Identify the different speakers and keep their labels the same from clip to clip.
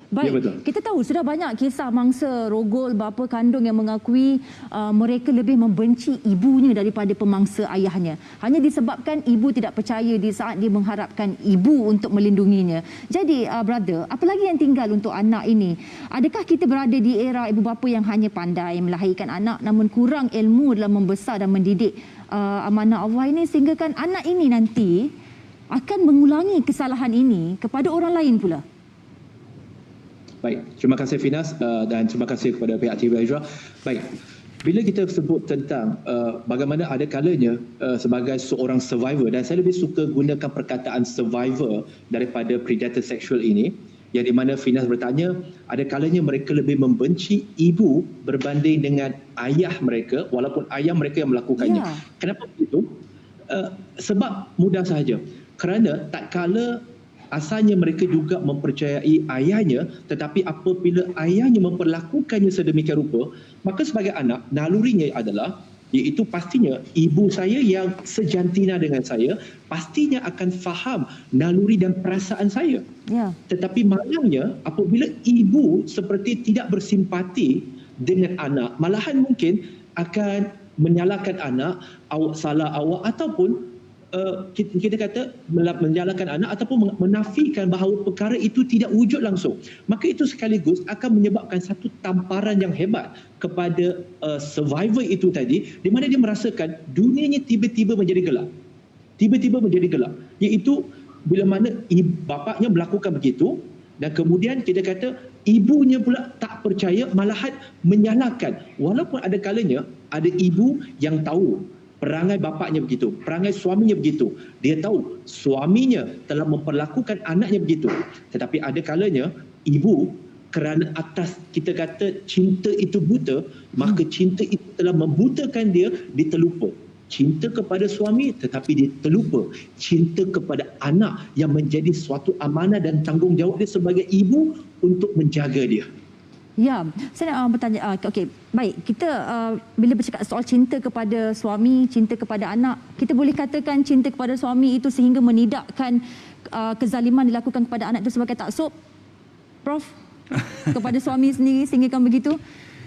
Speaker 1: Baik,
Speaker 2: Ya, betul.
Speaker 1: kita tahu sudah banyak kisah mangsa rogol bapa kandung yang mengakui mereka lebih membenci ibunya daripada pemangsa ayahnya. Hanya disebabkan ibu tidak percaya di saat dia mengharapkan ibu untuk melindunginya. Jadi, brother, apa lagi yang tinggal untuk anak ini? Adakah kita berada di era ibu bapa yang hanya pandai melahirkan anak namun kurang ilmu dalam membesar dan mendidik amanah Allah ini, sehingga kan anak ini nanti akan mengulangi kesalahan ini kepada orang lain pula?
Speaker 2: Baik, terima kasih Finas dan terima kasih kepada pihak TV Hijrah. Baik, bila kita sebut tentang bagaimana ada kalanya sebagai seorang survivor, dan saya lebih suka gunakan perkataan survivor daripada predator seksual ini, yang di mana Finas bertanya, ada kalanya mereka lebih membenci ibu berbanding dengan ayah mereka, walaupun ayah mereka yang melakukannya.
Speaker 1: Ya.
Speaker 2: Kenapa begitu? Sebab mudah sahaja. Kerana tak kala asalnya mereka juga mempercayai ayahnya, tetapi apabila ayahnya memperlakukannya sedemikian rupa, maka sebagai anak, nalurinya adalah, iaitu pastinya ibu saya yang sejantina dengan saya, pastinya akan faham naluri dan perasaan saya.
Speaker 1: Ya.
Speaker 2: Tetapi malangnya, apabila ibu seperti tidak bersimpati dengan anak, malahan mungkin akan menyalahkan anak, awak salah awak, ataupun kita kata menyalahkan anak ataupun menafikan bahawa perkara itu tidak wujud langsung. Maka itu sekaligus akan menyebabkan satu tamparan yang hebat kepada survivor itu tadi, di mana dia merasakan dunianya tiba-tiba menjadi gelap. Tiba-tiba menjadi gelap. Iaitu bila mana bapaknya melakukan begitu, dan kemudian kita kata ibunya pula tak percaya, malahan menyalahkan. Walaupun ada kalanya ada ibu yang tahu perangai bapaknya begitu, perangai suaminya begitu. Dia tahu suaminya telah memperlakukan anaknya begitu. Tetapi ada kalanya ibu kerana atas kita kata cinta itu buta, maka cinta itu telah membutakan dia, diterlupa. Cinta kepada suami tetapi dia terlupa cinta kepada anak yang menjadi suatu amanah dan tanggungjawab dia sebagai ibu untuk menjaga dia.
Speaker 1: Ya, saya nak bertanya, okey, baik, kita bila bercakap soal cinta kepada suami, cinta kepada anak, kita boleh katakan cinta kepada suami itu sehingga menidakkan kezaliman dilakukan kepada anak itu sebagai taksub, Prof? Kepada suami sendiri sehingga kan begitu?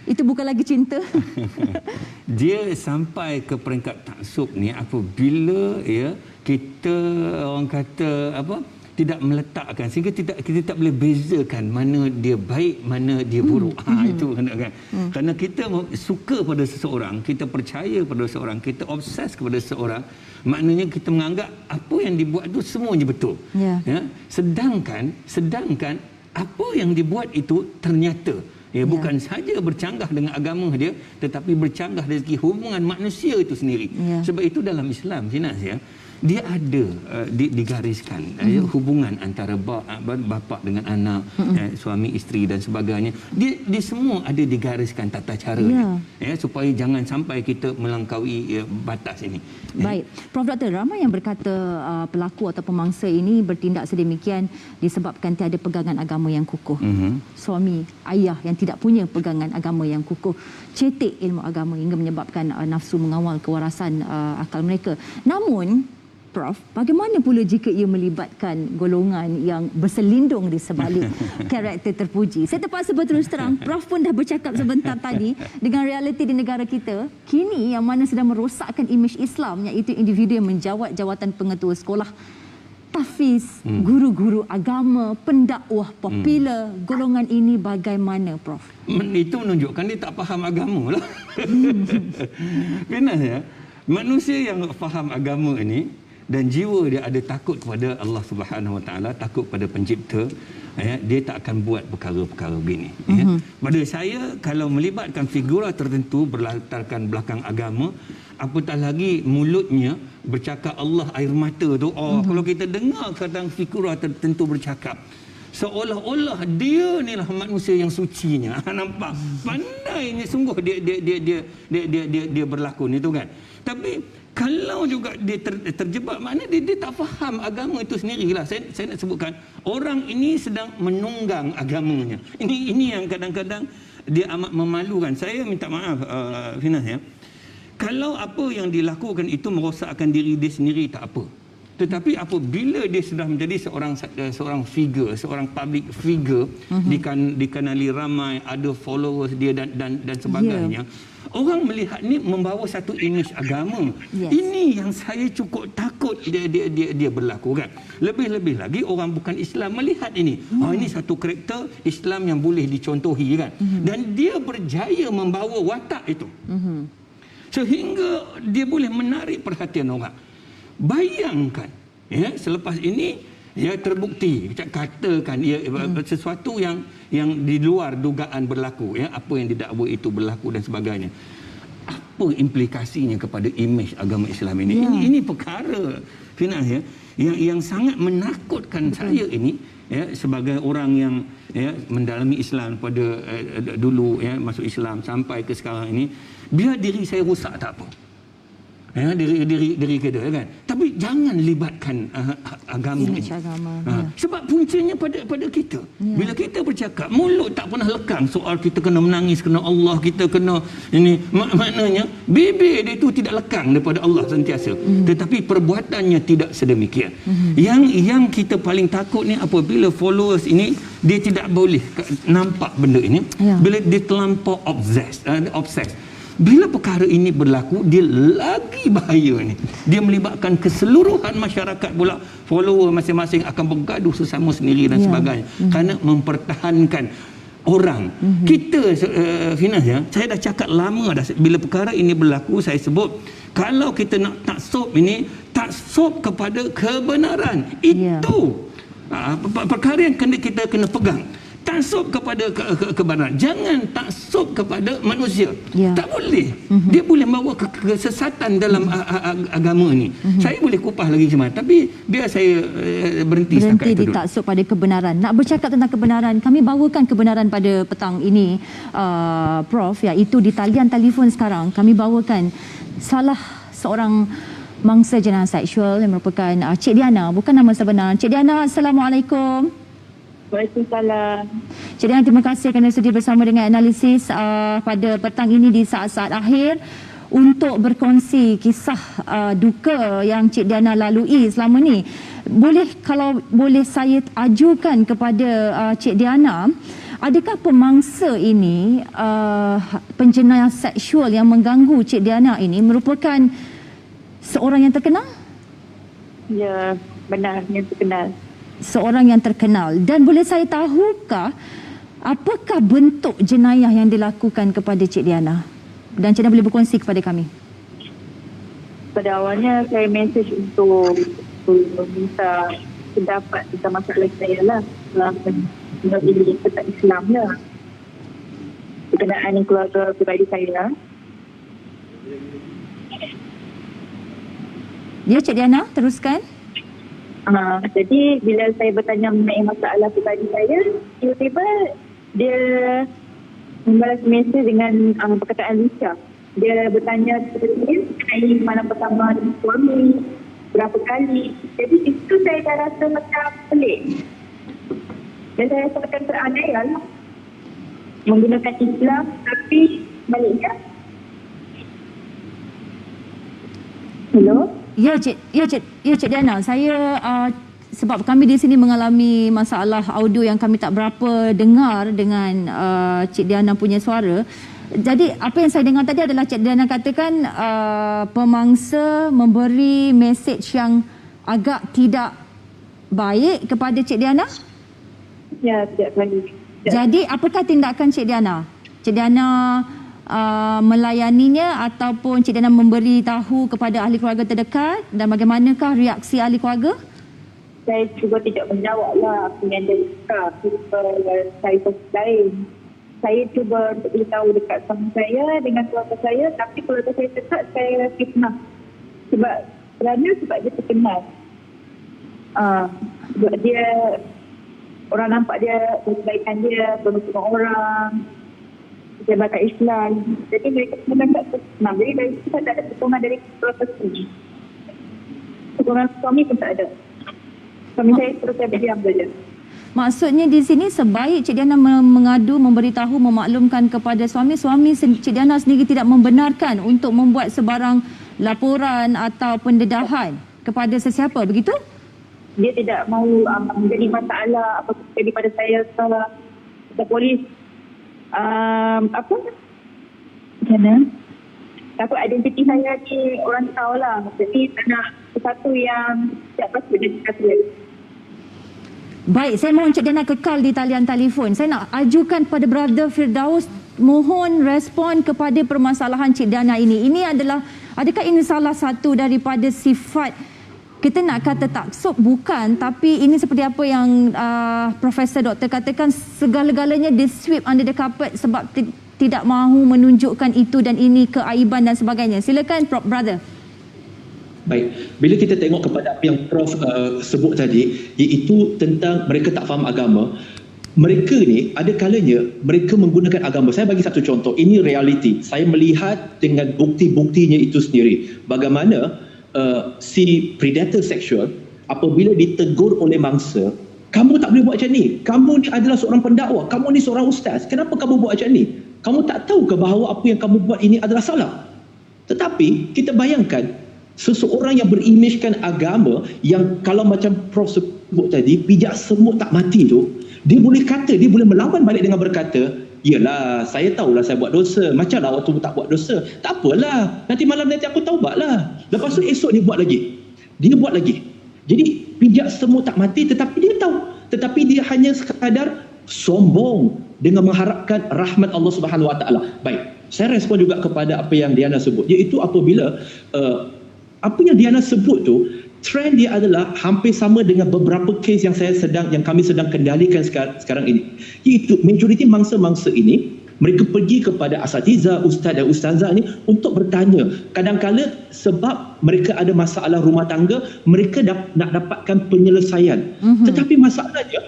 Speaker 1: Itu bukan lagi cinta.
Speaker 3: Dia sampai ke peringkat taksub ni apabila ya kita orang kata apa, tidak meletakkan, sehingga kita tak boleh bezakan mana dia baik, mana dia buruk. Itu kan. Kerana kita suka pada seseorang, kita percaya pada seseorang, kita obses kepada seseorang, maknanya kita menganggap apa yang dibuat itu semuanya betul. Ya? Sedangkan apa yang dibuat itu ternyata bukan sahaja bercanggah dengan agama dia, tetapi bercanggah dari segi hubungan manusia itu sendiri. Sebab itu dalam Islam, Finas, dia ada digariskan hubungan antara bapa dengan anak, suami isteri dan sebagainya. Dia semua ada digariskan tata cara supaya jangan sampai kita melampaui batas ini.
Speaker 1: Baik, Prof. Dr. ramai yang berkata pelaku atau pemangsa ini bertindak sedemikian disebabkan tiada pegangan agama yang kukuh. Suami, ayah yang tidak punya pegangan agama yang kukuh, cetek ilmu agama hingga menyebabkan nafsu mengawal kewarasan akal mereka. Namun Prof, bagaimana pula jika ia melibatkan golongan yang berselindung di sebalik karakter terpuji? Saya terpaksa berterus terang, Prof pun dah bercakap sebentar tadi dengan realiti di negara kita, kini yang mana sedang merosakkan imej Islam, iaitu individu yang menjawat jawatan pengetua sekolah, tahfiz, guru-guru agama, pendakwah popular. Golongan ini bagaimana, Prof?
Speaker 3: Itu menunjukkan dia tak faham agama lah. Benar ya? Manusia yang faham agama ini dan jiwa dia ada takut kepada Allah Subhanahu Wa Taala, takut pada pencipta, dia tak akan buat perkara-perkara begini. Pada saya, kalau melibatkan figura tertentu berlatarkan belakang agama, apatah lagi mulutnya bercakap Allah air mata tu, kalau kita dengar kadang figura tertentu bercakap, seolah-olah dia ni lah manusia yang sucinya. Nampak pandainya sungguh dia berlakon itu kan. Tapi kalau juga dia terjebak, maknanya dia tak faham agama itu sendirilah. Saya nak sebutkan, orang ini sedang menunggang agamanya. Ini yang kadang-kadang dia amat memalukan. Saya minta maaf, Finas, ya. Kalau apa yang dilakukan itu merosakkan diri dia sendiri, tak apa. Tetapi apabila dia sudah menjadi seorang figure, seorang public figure, dikenali ramai, ada followers dia dan sebagainya. Orang melihat ni membawa satu imej agama. Ini yang saya cukup takut dia berlaku kan. Lebih-lebih lagi orang bukan Islam melihat ini. Ini satu karakter Islam yang boleh dicontohi kan. Dan dia berjaya membawa watak itu. Sehingga dia boleh menarik perhatian orang. Bayangkan selepas ini terbukti katakan sesuatu yang di luar dugaan berlaku, apa yang didakwa itu berlaku dan sebagainya. Apa implikasinya kepada imej agama Islam ini? Ini perkara Fina yang sangat menakutkan saya ini sebagai orang yang mendalami Islam pada dulu masuk Islam sampai ke sekarang ini. Biar diri saya rosak tak apa. Diri kita kan. Tapi jangan libatkan agama ini. Sebab puncanya pada kita. Bila kita bercakap, mulut tak pernah lekang soal kita kena menangis kena Allah, kita kena ini. Maknanya bibir dia itu tidak lekang daripada Allah sentiasa. Tetapi perbuatannya tidak sedemikian. Yang kita paling takut ni apabila followers ini dia tidak boleh nampak benda ini. Bila dia terlampau obsessed. Bila perkara ini berlaku, dia lagi bahaya ni. Dia melibatkan keseluruhan masyarakat pula. Follower masing-masing akan bergaduh sesama sendiri dan sebagainya. Kerana mempertahankan orang. Kita, Fina, saya dah cakap lama dah. Bila perkara ini berlaku, saya sebut, kalau kita nak taksub ini, taksub kepada kebenaran. Itu perkara yang kita kena pegang. Taksub kepada kebenaran. Jangan taksub kepada manusia. Tak boleh. Dia boleh membawa kesesatan dalam agama ni. Saya boleh kupas lagi macam mana. Tapi biar saya berhenti setakat itu dulu.
Speaker 1: Taksub pada kebenaran. Nak bercakap tentang kebenaran, kami bawakan kebenaran pada petang ini, Prof. Iaitu di talian telefon sekarang, kami bawakan salah seorang mangsa jenayah seksual yang merupakan Cik Diana. Bukan nama sebenar. Cik Diana, Assalamualaikum.
Speaker 4: Waalaikumsalam.
Speaker 1: Cik Diana, terima kasih kerana sedia bersama dengan analisis pada petang ini di saat-saat akhir untuk berkongsi kisah duka yang Cik Diana lalui selama ni. Kalau boleh saya ajukan kepada Cik Diana, adakah pemangsa ini, penjenayah seksual yang mengganggu Cik Diana ini merupakan seorang yang terkenal?
Speaker 4: Ya, benar, yang terkenal.
Speaker 1: Seorang yang terkenal. Dan boleh saya tahukah apakah bentuk jenayah yang dilakukan kepada Cik Diana? Dan Cik Diana boleh berkongsi kepada kami.
Speaker 4: Pada awalnya saya mesej untuk minta pendapat tentang masalah saya lah. Mengenai tetap Islam lah. Berkenaan keluarga pribadi saya.
Speaker 1: Ya, Cik Diana, teruskan.
Speaker 4: Jadi bila saya bertanya mengenai masalah pribadi saya, tiba-tiba dia membalas mesej dengan perkataan Lisha. Dia bertanya seperti mengenai malam pertama dengan suami, berapa kali. Jadi itu saya dah rasa macam pelik. Dan saya rasa macam teranaya lah. Menggunakan Islam tapi baliknya. Hello?
Speaker 1: Ya, Cik Diana, saya sebab kami di sini mengalami masalah audio yang kami tak berapa dengar dengan Cik Diana punya suara. Jadi apa yang saya dengar tadi adalah Cik Diana katakan pemangsa memberi mesej yang agak tidak baik kepada Cik Diana?
Speaker 4: Ya, tidak baik.
Speaker 1: Jadi apakah tindakan Cik Diana? Cik Diana melayaninya ataupun Cik Diana memberi tahu kepada ahli keluarga terdekat, dan bagaimanakah reaksi ahli keluarga?
Speaker 4: Saya cuba tidak menjawab lah apa yang dia cakap. Saya lain. Saya cuba untuk beritahu dekat suami saya dengan keluarga saya, tapi keluarga saya tetap saya fitnah. Sebab dia terkenal. Sebab dia, orang nampak dia kebaikan dia, berhubung orang, jabatan Islam. Jadi mereka menganggap senang. Jadi dari situ tak ada sokongan dari keluarga sendiri. Sokongan suami pun tak ada. Suami saya terus saya berdiam saja.
Speaker 1: Maksudnya di sini sebaik Cik Diana mengadu, memberitahu, memaklumkan kepada suami Cik Diana sendiri tidak membenarkan untuk membuat sebarang laporan atau pendedahan. kepada sesiapa, begitu?
Speaker 4: Dia tidak mahu menjadi masalah apa terjadi pada saya ke polis. Apa? Macam mana? Takut identiti saya ni orang tahu lah. Jadi tak nak sesuatu yang tak patut jadi kata.
Speaker 1: Baik, saya mohon Cik Diana kekal di talian telefon. Saya nak ajukan pada Brother Firdaus, mohon respon kepada permasalahan Cik Diana ini. Ini adalah, adakah ini salah satu daripada sifat, kita nak kata taksub bukan, tapi ini seperti apa yang Profesor Doktor katakan, segala-galanya di-sweep under the carpet sebab tidak mahu menunjukkan itu dan ini keaiban dan sebagainya. Silakan Brother.
Speaker 2: Baik, bila kita tengok kepada apa yang Prof sebut tadi, iaitu tentang mereka tak faham agama, mereka ni ada kalanya mereka menggunakan agama. Saya bagi satu contoh, ini realiti. Saya melihat dengan bukti-buktinya itu sendiri. Bagaimana si predator seksual apabila ditegur oleh mangsa, kamu tak boleh buat macam ni, kamu ni adalah seorang pendakwa, kamu ni seorang ustaz, kenapa kamu buat macam ni? Kamu tak tahu ke bahawa apa yang kamu buat ini adalah salah? Tetapi kita bayangkan seseorang yang berimejkan agama, yang kalau macam Prof sebut tadi, pijak semut tak mati tu, dia boleh kata, dia boleh melawan balik dengan berkata, yalah, saya tahulah saya buat dosa, macamlah waktu tak buat dosa, tak apalah, nanti malam nanti aku taubatlah. Lepas tu esok dia buat lagi, dia buat lagi. Jadi pijak semut tak mati, tetapi dia tahu, tetapi dia hanya sekadar sombong dengan mengharapkan rahmat Allah Subhanahu Wa Taala. Baik, saya respon juga kepada apa yang Diana sebut, iaitu apabila apa yang Diana sebut tu, trend dia adalah hampir sama dengan beberapa kes yang kami sedang kendalikan sekarang ini. Iaitu majoriti mangsa-mangsa ini, mereka pergi kepada asatiza, ustaz dan ustazah ni untuk bertanya. Kadang-kala sebab mereka ada masalah rumah tangga, mereka nak dapatkan penyelesaian. Tetapi masalahnya,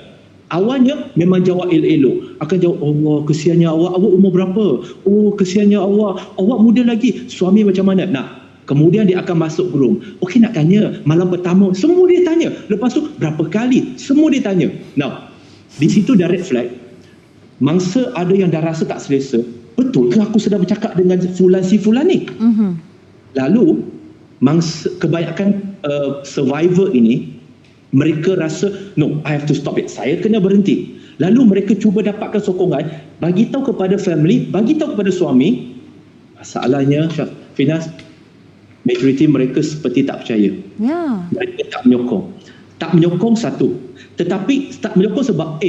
Speaker 2: awalnya memang jawab elok-elok. Akan jawab, Allah, kesiannya awak umur berapa? Oh, kesiannya awak muda lagi. Suami macam mana? Nah, kemudian dia akan masuk room. Okey, nak tanya malam pertama, semua dia tanya. Lepas tu berapa kali, semua dia tanya. Now, di situ dah red flag. Mangsa ada yang dah rasa tak selesa. Betul ke aku sedang bercakap dengan fulan si fulan ni? Lalu mangsa, kebanyakan survivor ini, mereka rasa, no, I have to stop it. Saya kena berhenti. Lalu mereka cuba dapatkan sokongan, bagi tahu kepada family, bagi tahu kepada suami. Masalahnya, Finas, majoriti mereka seperti tak percaya. Ya. Mereka tak menyokong. Tak menyokong satu. Tetapi tak menyokong sebab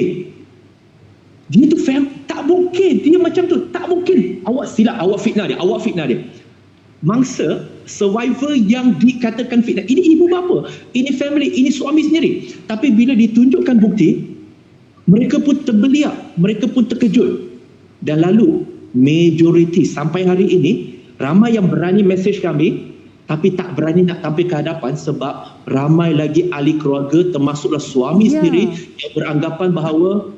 Speaker 2: dia tu tak mungkin. Dia macam tu. Tak mungkin. Awak silap. Awak fitnah dia. Mangsa, survivor yang dikatakan fitnah. Ini ibu bapa. Ini family. Ini suami sendiri. Tapi bila ditunjukkan bukti, mereka pun terbeliak. Mereka pun terkejut. Dan lalu, majoriti sampai hari ini, ramai yang berani mesej kami, tapi tak berani nak tampil ke hadapan sebab ramai lagi ahli keluarga, termasuklah suami sendiri, yang beranggapan bahawa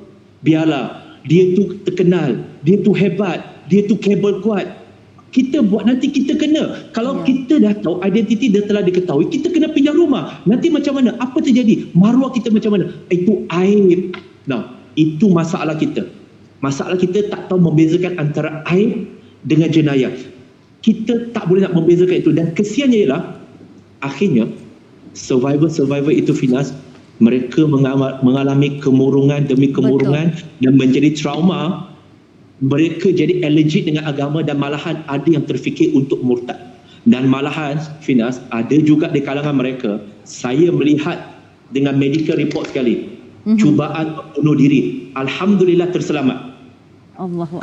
Speaker 2: biarlah, dia tu terkenal, dia tu hebat, dia tu kabel kuat, kita buat nanti kita kena. Kalau kita dah tahu identiti dia telah diketahui, kita kena pindah rumah, nanti macam mana, apa terjadi, maruah kita macam mana, itu aib. Nah, itu masalah kita. Masalah kita tak tahu membezakan antara aib dengan jenayah. Kita tak boleh nak membezakan itu. Dan kesiannya ialah, akhirnya survivor itu, Finas, mereka mengalami kemurungan demi kemurungan. Betul. Dan menjadi trauma. Mereka jadi allergic dengan agama dan malahan ada yang terfikir untuk murtad. Dan malahan, Finas, ada juga di kalangan mereka, saya melihat dengan medical report sekali, cubaan bunuh diri. Alhamdulillah terselamat.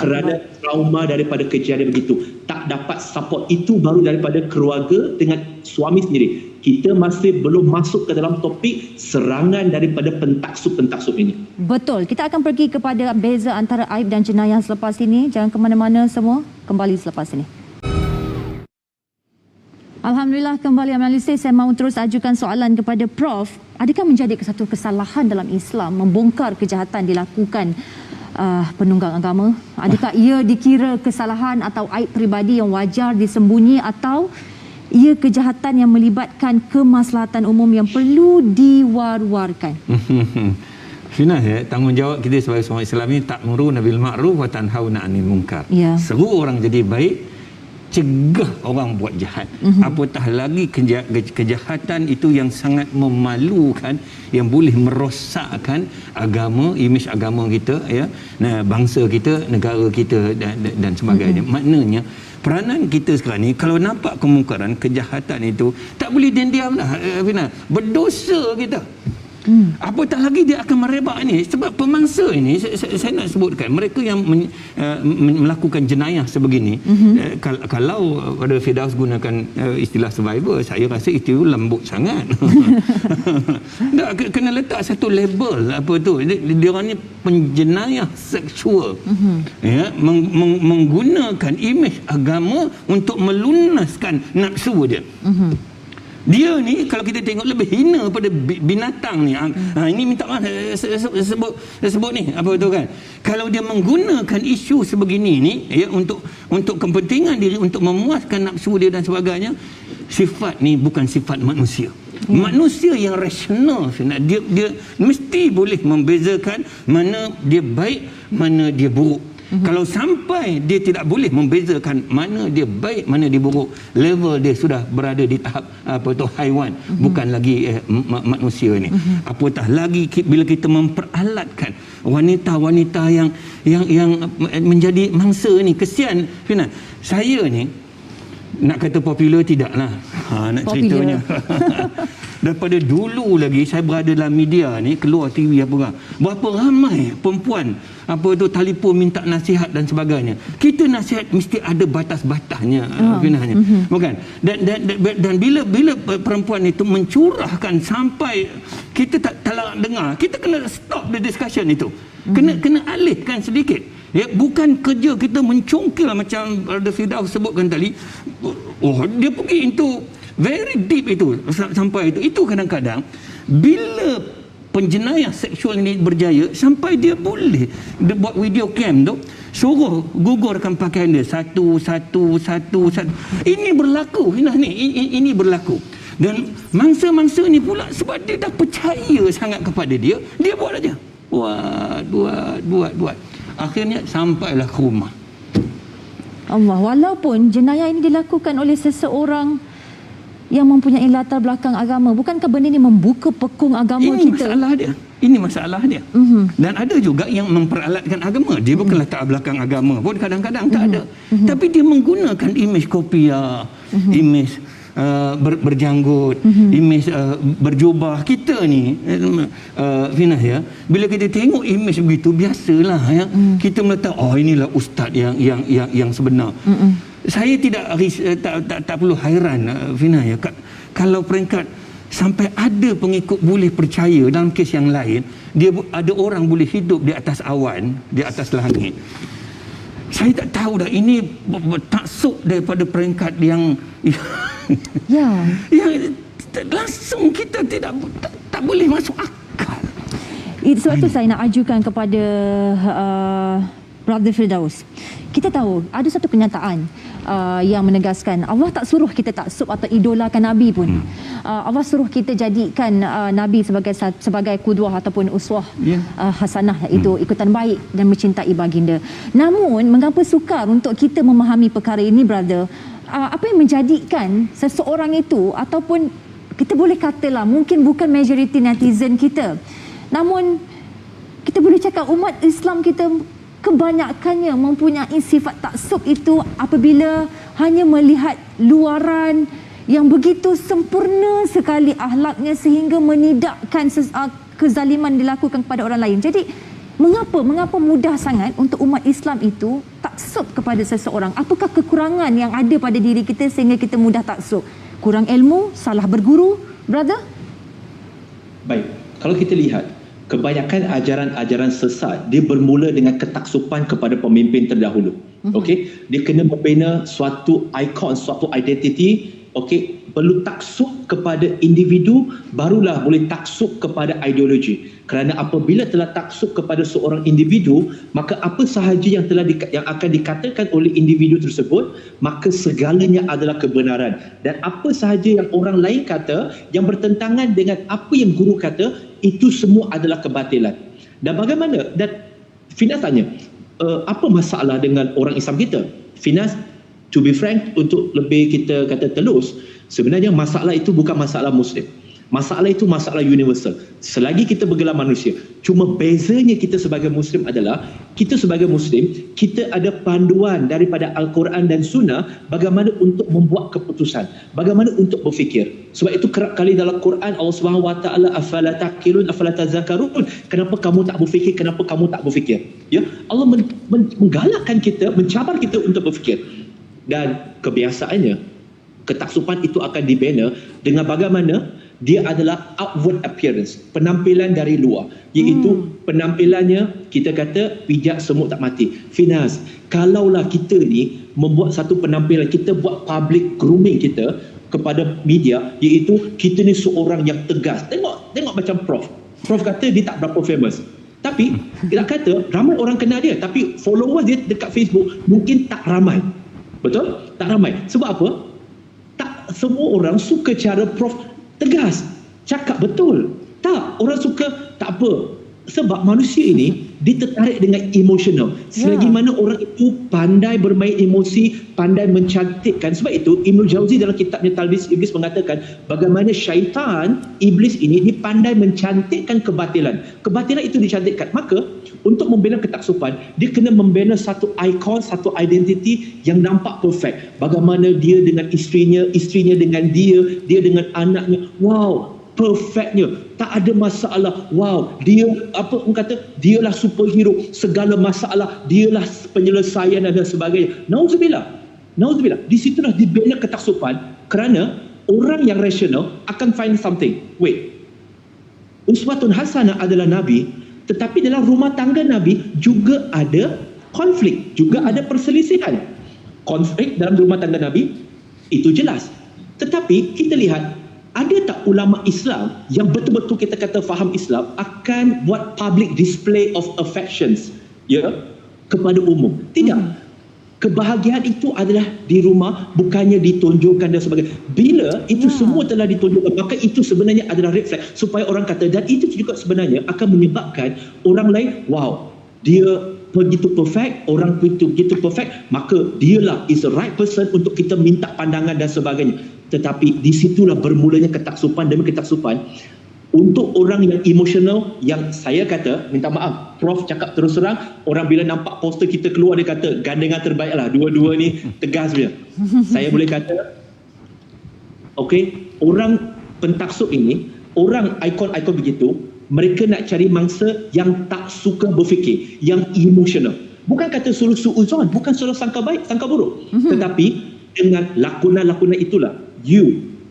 Speaker 2: Kerana trauma daripada kejadian begitu. Tak dapat support. Itu baru daripada keluarga dengan suami sendiri. Kita masih belum masuk ke dalam topik serangan daripada pentaksub-pentaksub ini.
Speaker 1: Betul. Kita akan pergi kepada beza antara aib dan jenayah selepas ini. Jangan ke mana-mana semua. Kembali selepas ini. Alhamdulillah, kembali analisis. Saya mahu terus ajukan soalan kepada Prof. Adakah menjadi satu kesalahan dalam Islam membongkar kejahatan dilakukan penunggang agama? Adakah ia dikira kesalahan atau aib peribadi yang wajar disembunyi, atau ia kejahatan yang melibatkan kemaslahatan umum yang perlu diwar-warkan?
Speaker 3: Finas, tanggungjawab kita sebagai seorang Islam ini ta'muruna bil ma'ruf wa tanhauna 'anil munkar. Seru orang jadi baik, cegah orang buat jahat. Apatah lagi kejahatan itu yang sangat memalukan, yang boleh merosakkan agama, imej agama kita, ya, bangsa kita, negara kita dan sebagainya. Maknanya peranan kita sekarang ni, kalau nampak kemungkaran, kejahatan itu, tak boleh diam lah, Fina. Berdosa kita. Apatah lagi dia akan merebak ni, sebab pemangsa ini, saya nak sebutkan, mereka yang melakukan jenayah sebegini, kalau pada Firdaus gunakan istilah survivor, saya rasa itu lembut sangat. Tak, kena letak satu label apa tu, dia orang ni penjenayah seksual, ya, menggunakan imej agama untuk melunaskan nafsu dia. Dia ni kalau kita tengok lebih hina pada binatang ni. Ini minta maaf sebut ni apa tu kan. Kalau dia menggunakan isu sebegini ni, ya, untuk kepentingan diri, untuk memuaskan nafsu dia dan sebagainya, sifat ni bukan sifat manusia. Manusia yang rasional, dia mesti boleh membezakan mana dia baik, mana dia buruk. Kalau sampai dia tidak boleh membezakan mana dia baik, mana dia buruk, level dia sudah berada di tahap apa tu, haiwan, bukan lagi manusia ni. Apatah lagi bila kita memperalatkan wanita-wanita yang menjadi mangsa ni. Kesian, Fina. Saya ni nak kata popular tidaklah. Nak ceritanya. Daripada dulu lagi saya berada dalam media ni, keluar TV apa, berapa ramai perempuan apa tu telefon minta nasihat dan sebagainya. Kita nasihat mesti ada batas-batasnya, Finanya. Bukan? Dan bila perempuan itu mencurahkan sampai kita tak larat dengar, kita kena stop the discussion itu. Kena alihkan sedikit. Ya, bukan kerja kita mencongkil macam Brother Firdaus sebutkan tadi. Dia pergi into very deep itu sampai itu kadang-kadang bila penjenayah seksual ini berjaya sampai dia boleh dia buat video cam tu, suruh gugurkan pakaian dia satu. Ini berlaku, ini berlaku. Dan mangsa-mangsa ni pula sebab dia dah percaya sangat kepada dia buat aja. Buat. Akhirnya sampailah ke rumah.
Speaker 1: Allah, walaupun jenayah ini dilakukan oleh seseorang yang mempunyai latar belakang agama, bukankah benda ini membuka pekung agama kita?
Speaker 3: Ini masalah dia. Dan ada juga yang memperalatkan agama. Dia bukan latar belakang agama pun kadang-kadang tak ada. Tapi dia menggunakan imej kopiah, imej berjanggut, imej berjubah. Kita ni, Fina, ya, bila kita tengok imej begitu, biasalah, ya, kita meletak, inilah ustaz yang sebenar. Saya tak perlu hairan, Fina, ya, kalau peringkat sampai ada pengikut boleh percaya dalam kes yang lain, dia ada orang boleh hidup di atas awan, di atas langit. Saya tak tahu dah, ini taksub daripada peringkat yang langsung kita tak boleh masuk akal.
Speaker 1: Sebab itu saya nak ajukan kepada Brother Firdaus. Kita tahu ada satu kenyataan yang menegaskan Allah tak suruh kita taksub atau idolakan Nabi pun. Allah suruh kita jadikan Nabi sebagai kudwah ataupun uswah hasanah, iaitu ikutan baik dan mencintai baginda. Namun mengapa sukar untuk kita memahami perkara ini, brother? Apa yang menjadikan seseorang itu, ataupun kita boleh katalah mungkin bukan majoriti netizen kita, namun kita boleh cakap umat Islam kita kebanyakannya mempunyai sifat taksub itu apabila hanya melihat luaran yang begitu sempurna sekali akhlaknya sehingga menidakkan kezaliman dilakukan kepada orang lain. Jadi mengapa mudah sangat untuk umat Islam itu taksub kepada seseorang? Apakah kekurangan yang ada pada diri kita sehingga kita mudah taksub? Kurang ilmu, salah berguru, brother?
Speaker 2: Baik, kalau kita lihat kebanyakan ajaran-ajaran sesat dia bermula dengan ketaksupan kepada pemimpin terdahulu. Okey, dia kena membina suatu ikon, suatu identiti. Okey, perlu taksub kepada individu, barulah boleh taksub kepada ideologi. Kerana apabila telah taksub kepada seorang individu, maka apa sahaja yang akan dikatakan oleh individu tersebut, maka segalanya adalah kebenaran. Dan apa sahaja yang orang lain kata yang bertentangan dengan apa yang guru kata, itu semua adalah kebatilan. Dan bagaimana? Dan Finas tanya, apa masalah dengan orang Islam kita? Finas, to be frank, untuk lebih kita kata telus, sebenarnya masalah itu bukan masalah Muslim. Masalah itu masalah universal. Selagi kita bergelar manusia. Cuma bezanya kita sebagai Muslim adalah, kita sebagai Muslim, kita ada panduan daripada Al-Quran dan Sunnah bagaimana untuk membuat keputusan. Bagaimana untuk berfikir. Sebab itu kerap kali dalam Quran Allah SWT, afala taqilun, afala tazakarun. Kenapa kamu tak berfikir? Kenapa kamu tak berfikir? Ya, Allah menggalakkan kita, mencabar kita untuk berfikir. Dan kebiasaannya, ketaksupan itu akan dibina dengan bagaimana dia adalah outward appearance, penampilan dari luar, iaitu penampilannya kita kata pijak semut tak mati. Finas, kalaulah kita ni membuat satu penampilan, kita buat public grooming kita kepada media, iaitu kita ni seorang yang tegas. Tengok macam Prof kata dia tak berapa famous, tapi dia kata ramai orang kenal dia, tapi followers dia dekat Facebook mungkin tak ramai. Betul? Tak ramai. Sebab apa? Tak semua orang suka cara Prof tegas, cakap betul. Tak, orang suka tak apa. Sebab manusia ini dia tertarik dengan emosional. Selagi mana orang itu pandai bermain emosi, pandai mencantikkan. Sebab itu Ibnu Jauzi dalam kitabnya Talbis Iblis mengatakan bagaimana syaitan, iblis ini dia pandai mencantikkan kebatilan. Kebatilan itu dicantikkan. Maka untuk membina ketaksupan, dia kena membina satu ikon, satu identiti yang nampak perfect. Bagaimana dia dengan isterinya dengan dia dengan anaknya. Wow, perfectnya, tak ada masalah. Wow, dia apa orang kata, dialah superhero, segala masalah dialah penyelesaian dan sebagainya. Nauzubillah. Di situlah dibina ketaksupan, kerana orang yang rasional akan find something. Wait, uswatun hasanah adalah Nabi, tetapi dalam rumah tangga Nabi juga ada konflik, juga ada perselisihan. Konflik dalam rumah tangga Nabi itu jelas. Tetapi kita lihat, ada tak ulama Islam yang betul-betul kita kata faham Islam akan buat public display of affections, ya, kepada umum? Tidak. Kebahagiaan itu adalah di rumah, bukannya ditunjukkan dan sebagainya. Bila itu semua telah ditunjukkan, maka itu sebenarnya adalah red flag supaya orang kata, dan itu juga sebenarnya akan menyebabkan orang lain, wow, dia begitu perfect, orang itu begitu perfect, maka dialah is the right person untuk kita minta pandangan dan sebagainya. Tetapi di situlah bermulanya ketaksupan demi ketaksupan. Untuk orang yang emosional, yang saya kata, minta maaf, Prof cakap terus terang, orang bila nampak poster kita keluar, dia kata gandengan terbaik lah, dua-dua ni tegas dia. Saya boleh kata, okey, orang pentaksub ini, orang ikon-ikon begitu, mereka nak cari mangsa yang tak suka berfikir, yang emosional. Bukan kata suruh suuzon, bukan suruh sangka baik, sangka buruk. Tetapi dengan lakonan-lakonan itulah,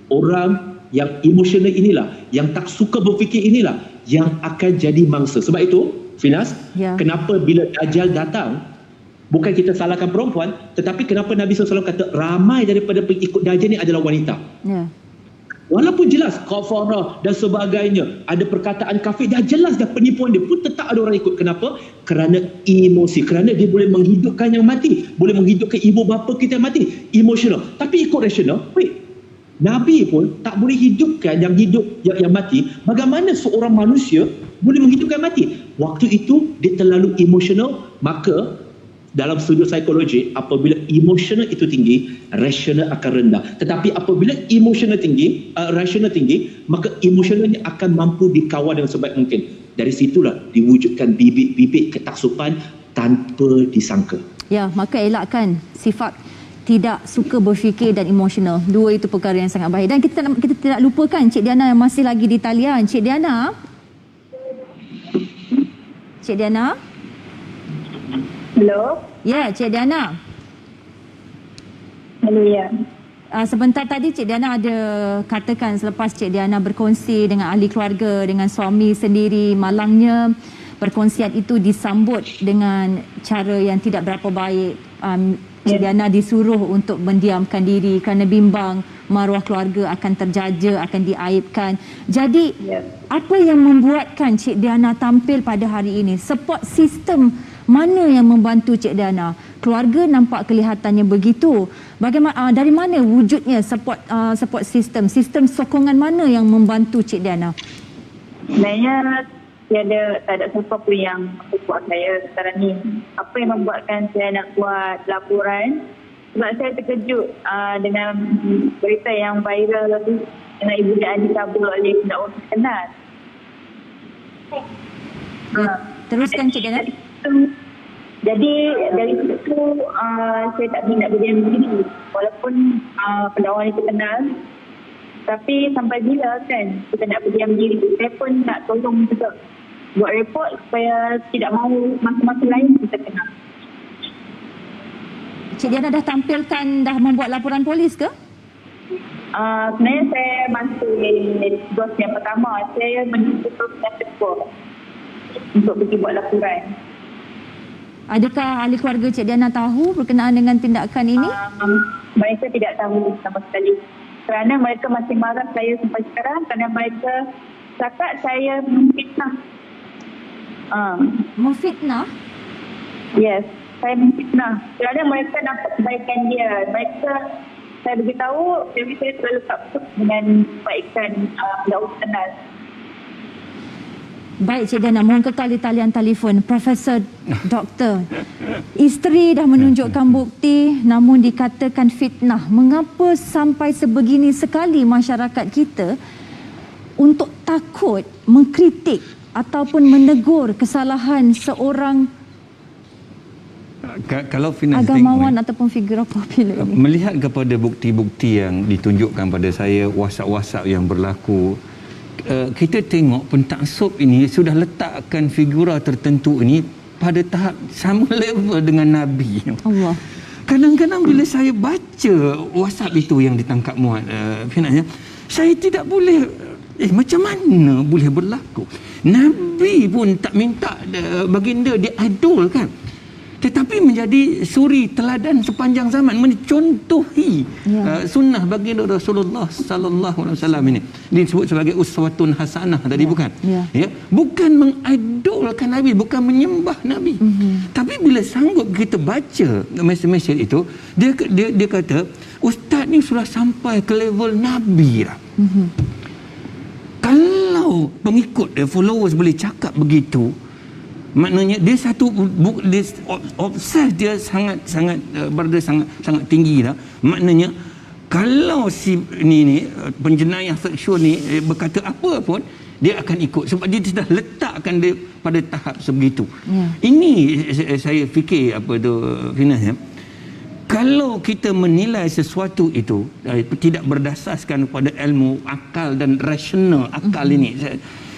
Speaker 2: orang yang emosional inilah, yang tak suka berfikir inilah yang akan jadi mangsa. Sebab itu, Finas, kenapa bila Dajjal datang, bukan kita salahkan perempuan, tetapi kenapa Nabi SAW kata ramai daripada pengikut Dajjal ni adalah wanita. Walaupun jelas kafarah dan sebagainya, ada perkataan kafir, dah jelas dah penipuan dia, pun tetap ada orang ikut. Kenapa? Kerana emosi, kerana dia boleh menghidupkan yang mati, boleh menghidupkan ibu bapa kita yang mati, emosional. Tapi ikut rasional, wait, Nabi pun tak boleh hidupkan yang hidup yang mati. Bagaimana seorang manusia boleh menghidupkan mati? Waktu itu dia terlalu emosional. Maka dalam sudut psikologi, apabila emosional itu tinggi, rasional akan rendah. Tetapi apabila emosional tinggi, rasional tinggi, maka emosionalnya akan mampu dikawal dengan sebaik mungkin. Dari situlah diwujudkan bibit-bibit ketaksupan tanpa disangka.
Speaker 1: Ya, maka elakkan sifat tidak suka berfikir dan emosional. Dua itu perkara yang sangat baik. Dan kita tidak lupakan Cik Diana yang masih lagi di talian. Cik Diana? Cik Diana?
Speaker 4: Hello?
Speaker 1: Ya, Cik Diana.
Speaker 4: Hello, ya.
Speaker 1: Sebentar tadi Cik Diana ada katakan selepas Cik Diana berkongsi dengan ahli keluarga, dengan suami sendiri, malangnya perkongsian itu disambut dengan cara yang tidak berapa baik. Cik Diana disuruh untuk mendiamkan diri kerana bimbang maruah keluarga akan terjaja, akan diaibkan. Jadi, apa yang membuatkan Cik Diana tampil pada hari ini? Support sistem mana yang membantu Cik Diana? Keluarga nampak kelihatannya begitu. Bagaimana, dari mana wujudnya support sistem? Sistem sokongan mana yang membantu Cik Diana?
Speaker 4: Sebenarnya tak ada siapa pun yang support saya sekarang ni. Apa yang membuatkan saya nak buat laporan Sebab saya terkejut dengan berita yang viral dengan ibu dia dikabul oleh pendakwa terkenal.
Speaker 1: Teruskan Cik Diana.
Speaker 4: Jadi dari situ saya tak nak berdiam diri walaupun pendakwa ni terkenal, tapi sampai bila kan kita nak berdiam diri. Saya pun nak tolong juga buat report supaya tidak mahu masa-masa lain kita kena.
Speaker 1: Cik Diana dah tampilkan, dah membuat laporan polis ke?
Speaker 4: Sebenarnya saya masih dos yang pertama. Saya menuju yang kedua untuk pergi buat laporan.
Speaker 1: Adakah ahli keluarga Cik Diana tahu berkenaan dengan tindakan ini?
Speaker 4: Mereka tidak tahu sama sekali. Kerana mereka masih marah saya sampai sekarang kerana mereka cakap saya memfitnah.
Speaker 1: Memfitnah?
Speaker 4: Yes, saya memfitnah. Kerana mereka nampak kebaikan dia. Saya beritahu, jadi saya terlalu takut dengan kebaikan pendakwa terkenal.
Speaker 1: Baik Cik Diana, mohon kekal di talian telefon. Profesor Doktor, isteri dah menunjukkan bukti namun dikatakan fitnah. Mengapa sampai sebegini sekali masyarakat kita untuk takut mengkritik ataupun menegur kesalahan seorang
Speaker 3: kalau Finas
Speaker 1: agamawan
Speaker 3: tengok,
Speaker 1: ataupun figura popular ini?
Speaker 3: melihat kepada bukti-bukti yang ditunjukkan pada saya, WhatsApp yang berlaku, kita tengok pentaksub ini sudah letakkan figura tertentu ini pada tahap sama level dengan Nabi.
Speaker 1: Allah.
Speaker 3: Kadang-kadang bila saya baca WhatsApp itu yang ditangkap muat, saya tidak boleh, macam mana boleh berlaku? Nabi pun tak minta baginda diidolkan, tetapi menjadi suri teladan sepanjang zaman, mencontohi sunnah baginda Rasulullah sallallahu alaihi wasallam ini. Disebut sebagai uswatun hasanah tadi, bukan? Ya, bukan mengidolkan Nabi, bukan menyembah Nabi. Tapi bila sanggup kita baca mesej-mesej itu, dia kata ustaz ni sudah sampai ke level Nabi dah. Kalau pengikut dia, followers boleh cakap begitu, maknanya dia satu dia obses, dia sangat berada sangat tinggi dah. Maknanya kalau si ni penjenayah seksual ni berkata apa pun dia akan ikut sebab dia sudah letakkan dia pada tahap sebegitu. Ini saya fikir apa tu Finas, kalau kita menilai sesuatu itu tidak berdasarkan pada ilmu akal dan rasional akal ini,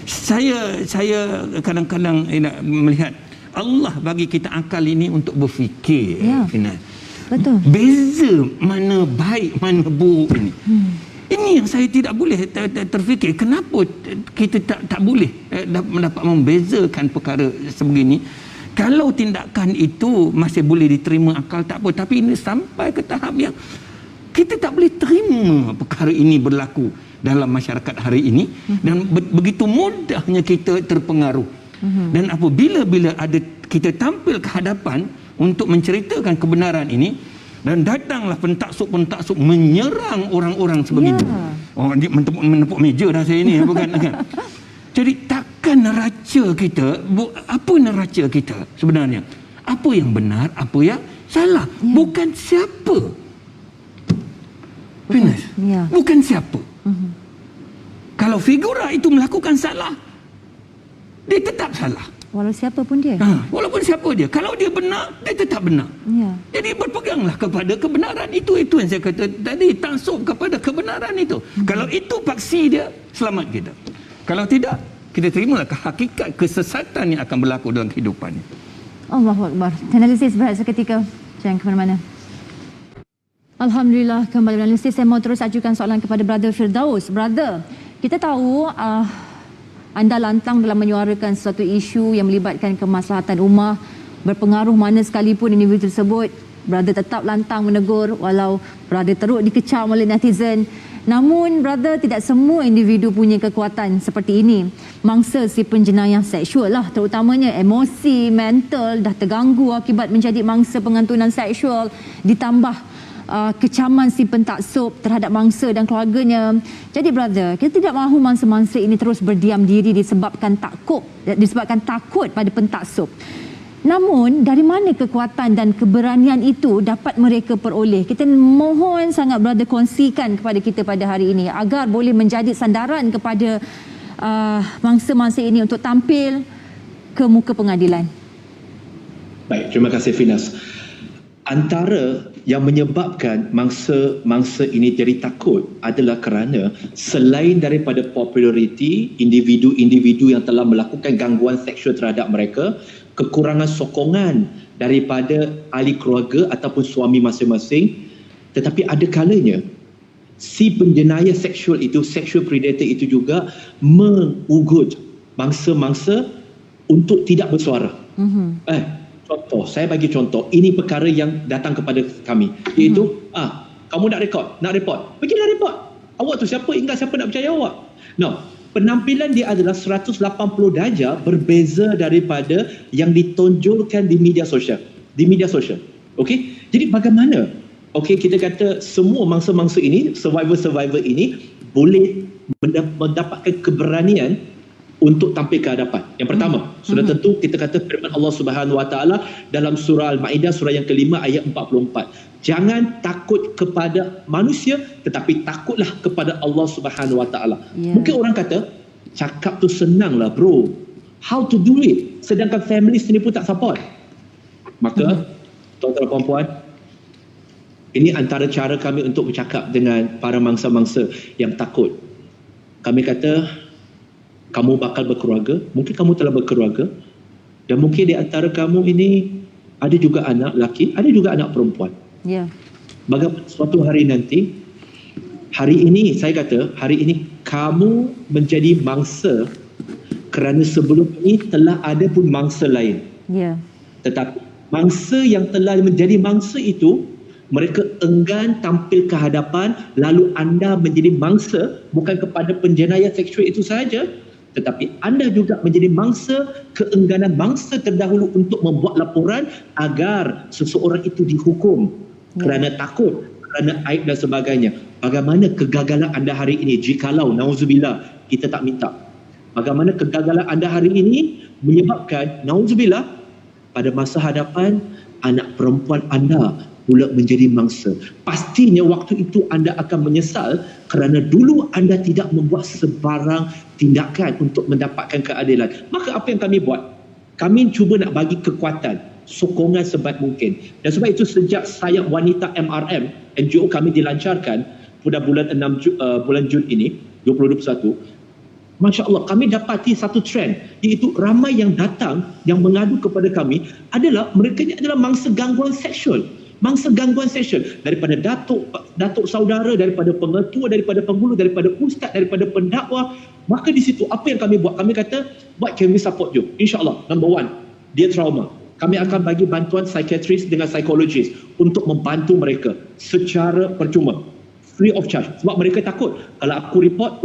Speaker 3: saya kadang-kadang nak melihat Allah bagi kita akal ini untuk berfikir. Finas,
Speaker 1: betul.
Speaker 3: Beza mana baik mana buruk ini. Ini yang saya tidak boleh terfikir. Kenapa kita tak boleh dapat membezakan perkara sebegini? Kalau tindakan itu masih boleh diterima akal, tak apa. Tapi ini sampai ke tahap yang kita tak boleh terima perkara ini berlaku dalam masyarakat hari ini, dan begitu mudahnya kita terpengaruh. Dan apabila ada kita tampil ke hadapan untuk menceritakan kebenaran ini, dan datanglah pentaksub menyerang orang-orang sebegitu. Dia menepuk meja dah saya ni, bukan kan? Jadi takkan neraca kita, apa neraca kita sebenarnya? Apa yang benar, apa yang salah? Bukan siapa. Finas, bukan siapa. Kalau figura itu melakukan salah, dia tetap salah.
Speaker 1: Walau siapa pun dia.
Speaker 3: Walaupun siapa dia. Kalau dia benar, dia tetap benar. Jadi berpeganglah kepada kebenaran itu. Itu yang saya kata tadi, taksub kepada kebenaran itu. Kalau itu paksi dia, selamat kita. Kalau tidak, kita terimalah hakikat kesesatan yang akan berlaku dalam kehidupan.
Speaker 1: Allahu Akbar. Analisis berat seketika. Jangan ke mana-mana. Alhamdulillah, kembali analisis. Saya mau terus ajukan soalan kepada Brother Firdaus. Brother, kita tahu anda lantang dalam menyuarakan sesuatu isu yang melibatkan kemaslahatan ummah, berpengaruh mana sekalipun individu tersebut. Brother tetap lantang menegur walau brother teruk dikecam oleh netizen. Namun brother, tidak semua individu punya kekuatan seperti ini. Mangsa si penjenayah seksual lah, terutamanya emosi, mental dah terganggu akibat menjadi mangsa pengantunan seksual, ditambah kecaman si pentaksub terhadap mangsa dan keluarganya. Jadi brother, kita tidak mahu mangsa-mangsa ini terus berdiam diri disebabkan takut pada pentaksub. Namun, dari mana kekuatan dan keberanian itu dapat mereka peroleh? Kita mohon sangat Brother kongsikan kepada kita pada hari ini agar boleh menjadi sandaran kepada mangsa-mangsa ini untuk tampil ke muka pengadilan.
Speaker 2: Baik, terima kasih Finas. Antara yang menyebabkan mangsa ini jadi takut adalah kerana selain daripada populariti individu-individu yang telah melakukan gangguan seksual terhadap mereka, kekurangan sokongan daripada ahli keluarga ataupun suami masing-masing, tetapi ada kalanya si penjenayah seksual itu, sexual predator itu juga mengugut mangsa-mangsa untuk tidak bersuara. Contoh, saya bagi contoh, ini perkara yang datang kepada kami, iaitu kamu nak report, pergilah report. Awak tu siapa? Ingat siapa nak percaya awak? No, penampilan dia adalah 180 darjah berbeza daripada yang ditonjolkan di media sosial. Okey? Jadi bagaimana? Okey, kita kata semua mangsa-mangsa ini, survivor-survivor ini boleh mendapatkan keberanian untuk tampil ke hadapan. Yang pertama, sudah tentu kita kata firman Allah Subhanahu Wa Taala dalam surah Al-Maidah surah yang kelima ayat 44. Jangan takut kepada manusia tetapi takutlah kepada Allah Subhanahu Wa Taala. Mungkin orang kata cakap tu senanglah bro. How to do it? Sedangkan family sendiri pun tak support. Maka tuan-tuan dan puan-puan, ini antara cara kami untuk bercakap dengan para mangsa-mangsa yang takut. Kami kata, kamu bakal berkeluarga, mungkin kamu telah berkeluarga, dan mungkin di antara kamu ini ada juga anak lelaki, ada juga anak perempuan. Bagaimana suatu hari nanti, hari ini saya kata, hari ini kamu menjadi mangsa kerana sebelum ini telah ada pun mangsa lain. Tetapi mangsa yang telah menjadi mangsa itu, mereka enggan tampil ke hadapan, lalu anda menjadi mangsa bukan kepada penjenayah seksual itu sahaja, tetapi anda juga menjadi mangsa keengganan mangsa terdahulu untuk membuat laporan agar seseorang itu dihukum kerana takut, kerana aib dan sebagainya. Bagaimana kegagalan anda hari ini jikalau nauzubillah kita tak minta? Bagaimana kegagalan anda hari ini menyebabkan nauzubillah pada masa hadapan anak perempuan anda pula menjadi mangsa. Pastinya waktu itu anda akan menyesal kerana dulu anda tidak membuat sebarang tindakan untuk mendapatkan keadilan. Maka apa yang kami buat? Kami cuba nak bagi kekuatan, sokongan sebaik mungkin. Dan sebab itu sejak Sayap Wanita MRM, NGO kami dilancarkan pada bulan Jun ini, 2021, Masya Allah, kami dapati satu trend, iaitu ramai yang datang, yang mengadu kepada kami adalah, mereka ni adalah mangsa gangguan seksual. Daripada datuk saudara, daripada pengetua, daripada penghulu, daripada ustaz, daripada pendakwa. Maka di situ apa yang kami buat? Kami kata, what can we support you? InsyaAllah, number one, dia trauma. Kami akan bagi bantuan psikiatris dengan psikologis untuk membantu mereka secara percuma, free of charge. Sebab mereka takut, kalau aku report,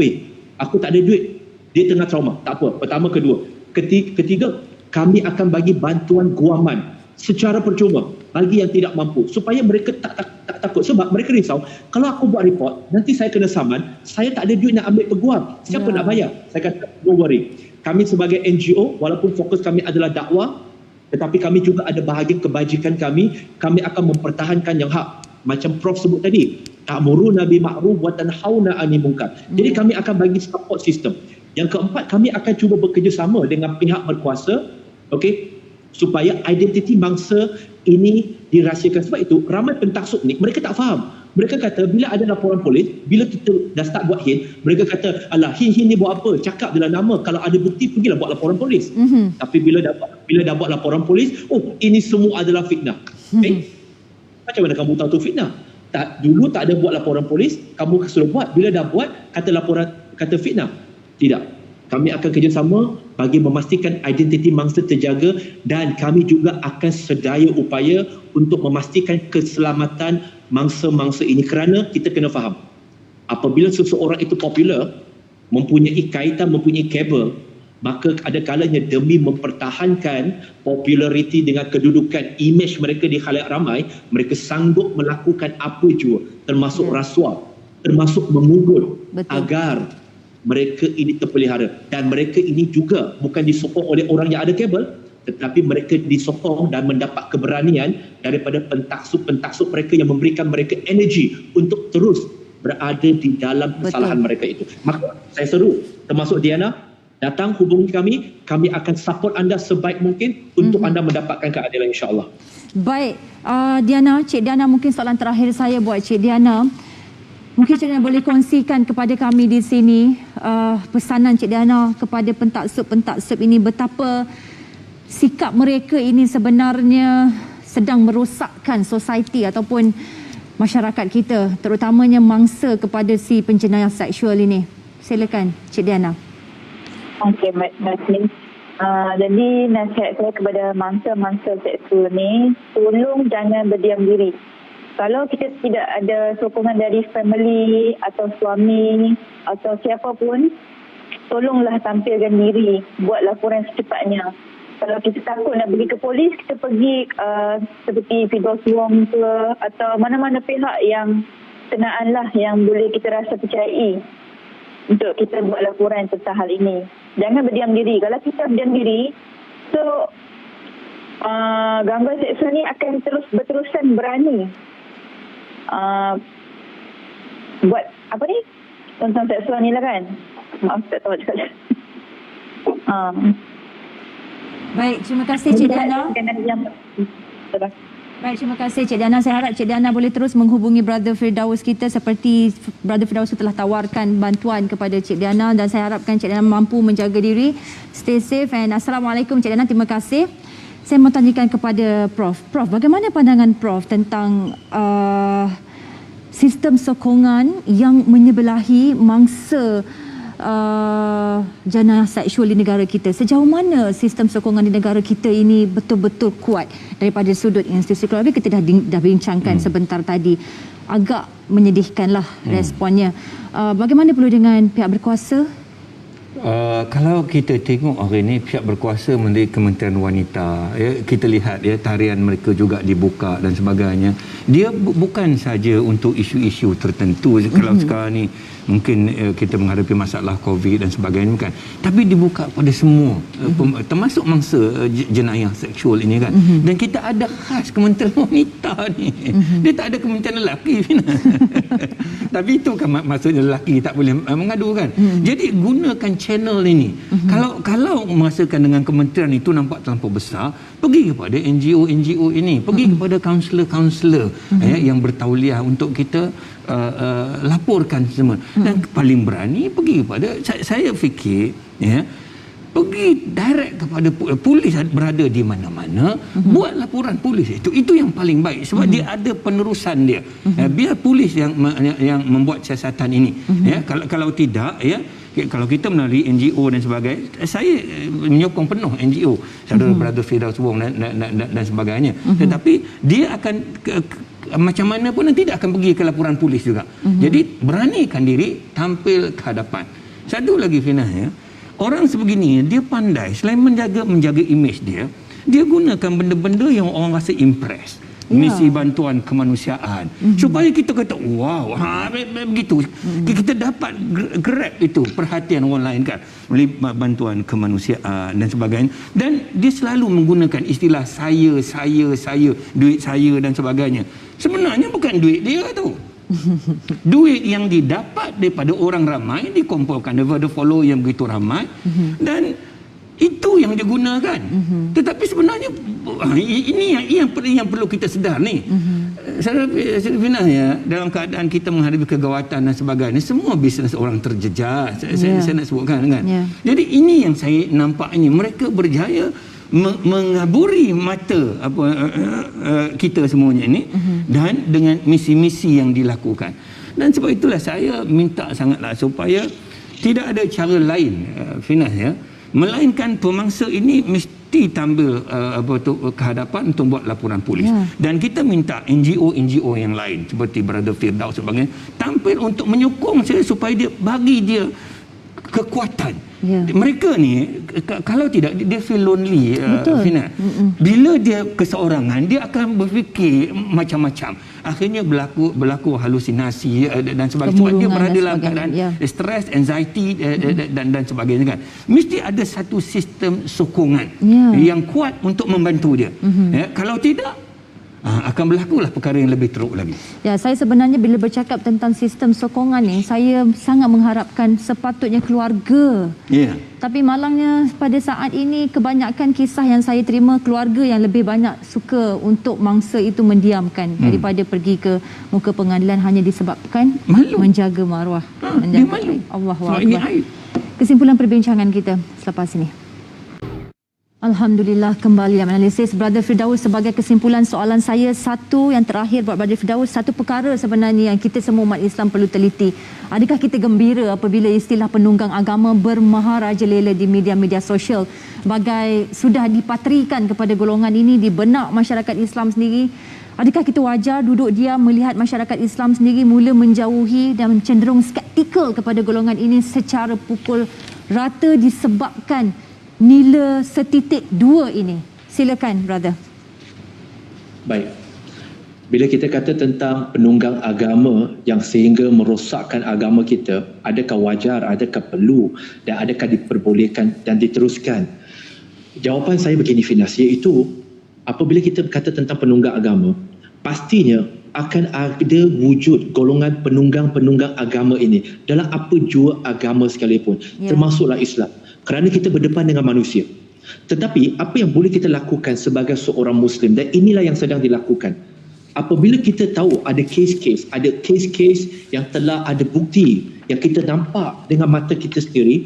Speaker 2: aku tak ada duit, dia tengah trauma. Tak apa, pertama. Kedua, ketiga, kami akan bagi bantuan guaman secara percuma bagi yang tidak mampu, supaya mereka tak takut. Sebab mereka risau, kalau aku buat report, nanti saya kena saman, saya tak ada duit nak ambil peguam, siapa nak bayar? Saya kata, don't worry, kami sebagai NGO, walaupun fokus kami adalah dakwah, tetapi kami juga ada bahagian kebajikan kami akan mempertahankan yang hak. Macam Prof sebut tadi, ta'muruna bil ma'ruf wa tanhauna 'anil munkar. Jadi kami akan bagi support system. Yang keempat, kami akan cuba bekerjasama dengan pihak berkuasa, supaya identiti bangsa ini dirahsiakan. Sebab itu ramai pentaksub ni mereka tak faham. Mereka kata bila ada laporan polis, bila kita dah start buat hin, mereka kata alah hin ni buat apa, cakap je lah nama, kalau ada bukti pergilah buat laporan polis. Tapi bila dah buat laporan polis, ini semua adalah fitnah. Macam mana kamu tahu tu fitnah? Dulu tak ada buat laporan polis, kamu suruh buat, bila dah buat kata fitnah. Tidak. Kami akan kerjasama bagi memastikan identiti mangsa terjaga, dan kami juga akan sedaya upaya untuk memastikan keselamatan mangsa-mangsa ini. Kerana kita kena faham, apabila seseorang itu popular, mempunyai kaitan, mempunyai kabel, maka ada kalanya demi mempertahankan populariti dengan kedudukan imej mereka di khalayak ramai, mereka sanggup melakukan apa jua, termasuk rasuah, termasuk mengugut agar mereka ini terpelihara. Dan mereka ini juga bukan disokong oleh orang yang ada kabel, tetapi mereka disokong dan mendapat keberanian daripada pentaksub-pentaksub mereka yang memberikan mereka energi untuk terus berada di dalam kesalahan mereka itu. Maka saya seru, termasuk Diana, datang hubungi kami akan support anda sebaik mungkin untuk anda mendapatkan keadilan, insya-Allah.
Speaker 1: Baik, Diana, Cik Diana, mungkin soalan terakhir saya buat Cik Diana. Mungkin Cik Diana boleh kongsikan kepada kami di sini pesanan Cik Diana kepada pentaksub-pentaksub ini, betapa sikap mereka ini sebenarnya sedang merosakkan society ataupun masyarakat kita, terutamanya mangsa kepada si penjenayah seksual ini. Silakan Cik Diana.
Speaker 4: Okey, baik. Jadi nasihat saya kepada mangsa-mangsa seksual ni, tolong jangan berdiam diri. Kalau kita tidak ada sokongan dari family atau suami atau siapa pun, tolonglah tampilkan diri, buat laporan secepatnya. Kalau kita takut nak pergi ke polis, kita pergi seperti Firdaus Wong ke atau mana-mana pihak yang kenaan lah yang boleh kita rasa percayai untuk kita buat laporan tentang hal ini. Jangan berdiam diri. Kalau kita berdiam diri, so gangguan seksual ni akan terus berterusan berani buat apa ni? Tentang seksual ni lah kan. Maaf tak tahu cakap.
Speaker 1: Baik, terima kasih Cik Diana. Baik, terima kasih Cik Diana. Saya harap Cik Diana boleh terus menghubungi Brother Firdaus kita seperti Brother Firdaus telah tawarkan bantuan kepada Cik Diana, dan saya harapkan Cik Diana mampu menjaga diri. Stay safe and Assalamualaikum Cik Diana. Terima kasih. Saya mau tanyakan kepada Prof. Prof, bagaimana pandangan Prof tentang sistem sokongan yang menyebelahi mangsa jenayah seksual di negara kita? Sejauh mana sistem sokongan di negara kita ini betul-betul kuat daripada sudut institusi keluarga? Kita dah bincangkan sebentar tadi. Agak menyedihkanlah responnya. Bagaimana perlu dengan pihak berkuasa?
Speaker 3: Kalau kita tengok hari ini pihak berkuasa menteri Kementerian Wanita, ya, kita lihat ya tarian mereka juga dibuka dan sebagainya. Dia bukan saja untuk isu-isu tertentu. Kalau sekarang ni mungkin kita menghadapi masalah COVID dan sebagainya, bukan, tapi dibuka pada semua, termasuk mangsa jenayah seksual ini kan. Dan kita ada khas Kementerian Wanita ni. Dia tak ada Kementerian Lelaki. Tapi itu kan maksudnya lelaki tak boleh mengadu kan. Jadi gunakan channel ini. Kalau merasakan dengan kementerian itu nampak terlampau besar, pergi kepada NGO ini, pergi kepada kaunselor yang bertauliah untuk kita laporkan semua. Dan paling berani pergi kepada, saya fikir ya, pergi direct kepada polis, berada di mana-mana, buat laporan polis itu yang paling baik, sebab dia ada penerusan dia. Biar polis yang membuat siasatan ini. Ya, kalau tidak ya, kalau kita melalui NGO dan sebagainya, saya menyokong penuh NGO, saudara Brother Firdaus Wong dan sebagainya. Tetapi dia akan macam mana pun tidak akan pergi ke laporan polis juga. Jadi beranikan diri, tampil ke hadapan. Satu lagi Fina ya, orang sebegini dia pandai, selain menjaga imej dia gunakan benda-benda yang orang rasa impress. Misi bantuan kemanusiaan, supaya kita kata wow, begitu kita dapat grab itu perhatian orang lain kan, melalui bantuan kemanusiaan dan sebagainya. Dan dia selalu menggunakan istilah saya, duit saya dan sebagainya. Sebenarnya bukan duit dia tu. Duit yang didapat daripada orang ramai, dikumpulkan daripada follow yang begitu ramai, dan itu yang digunakan. Tetapi sebenarnya ini yang perlu kita sedar ni. Saya Fina ya, dalam keadaan kita menghadapi kegawatan dan sebagainya, semua bisnes orang terjejas. Saya nak sebutkan kan. Jadi ini yang saya nampak ini, mereka berjaya mengaburi mata kita semuanya ini, dan dengan misi-misi yang dilakukan. Dan sebab itulah saya minta sangatlah supaya tidak ada cara lain Fina ya, melainkan pemangsa ini mesti tampil ke hadapan untuk buat laporan polis. Dan kita minta NGO yang lain seperti Brother Firdaus sebagainya tampil untuk menyokong saya supaya dia bagi dia kekuatan.
Speaker 1: Ya.
Speaker 3: Mereka ni kalau tidak dia feel lonely.
Speaker 1: Betul.
Speaker 3: Fina. Bila dia keseorangan, dia akan berfikir macam-macam. Akhirnya berlaku halusinasi dan sebagainya. Sebab dia berada dalam keadaan stres, anxiety dan sebagainya kan. Mesti ada satu sistem sokongan yang kuat untuk membantu dia. Kalau tidak, akan berlakulah perkara yang lebih teruk lagi.
Speaker 1: Ya, saya sebenarnya bila bercakap tentang sistem sokongan ni, saya sangat mengharapkan sepatutnya keluarga.
Speaker 3: Ya.
Speaker 1: Tapi malangnya pada saat ini kebanyakan kisah yang saya terima, keluarga yang lebih banyak suka untuk mangsa itu mendiamkan daripada pergi ke muka pengadilan hanya disebabkan
Speaker 3: malu,
Speaker 1: menjaga maruah.
Speaker 3: Dia malu.
Speaker 1: Allahu
Speaker 3: Sebab ini
Speaker 1: Akbar.
Speaker 3: aib.
Speaker 1: Kesimpulan perbincangan kita selepas ini. Alhamdulillah, kembali menganalisis Brother Firdaus. Sebagai kesimpulan soalan saya, satu yang terakhir buat Brother Firdaus, satu perkara sebenarnya yang kita semua umat Islam perlu teliti. Adakah kita gembira apabila istilah penunggang agama bermaharajalela di media-media sosial bagai sudah dipatrikan kepada golongan ini di benak masyarakat Islam sendiri? Adakah kita wajar duduk diam melihat masyarakat Islam sendiri mula menjauhi dan cenderung skeptikal kepada golongan ini secara pukul rata disebabkan nila setitik 2 ini? Silakan, brother.
Speaker 2: Baik. Bila kita kata tentang penunggang agama yang sehingga merosakkan agama kita, adakah wajar, adakah perlu dan adakah diperbolehkan dan diteruskan? Jawapan saya begini, Finas, iaitu apabila kita berkata tentang penunggang agama, pastinya akan ada wujud golongan penunggang-penunggang agama ini dalam apa jua agama sekalipun, termasuklah Islam. Kerana kita berdepan dengan manusia. Tetapi apa yang boleh kita lakukan sebagai seorang Muslim, dan inilah yang sedang dilakukan. Apabila kita tahu ada kes-kes yang telah ada bukti yang kita nampak dengan mata kita sendiri,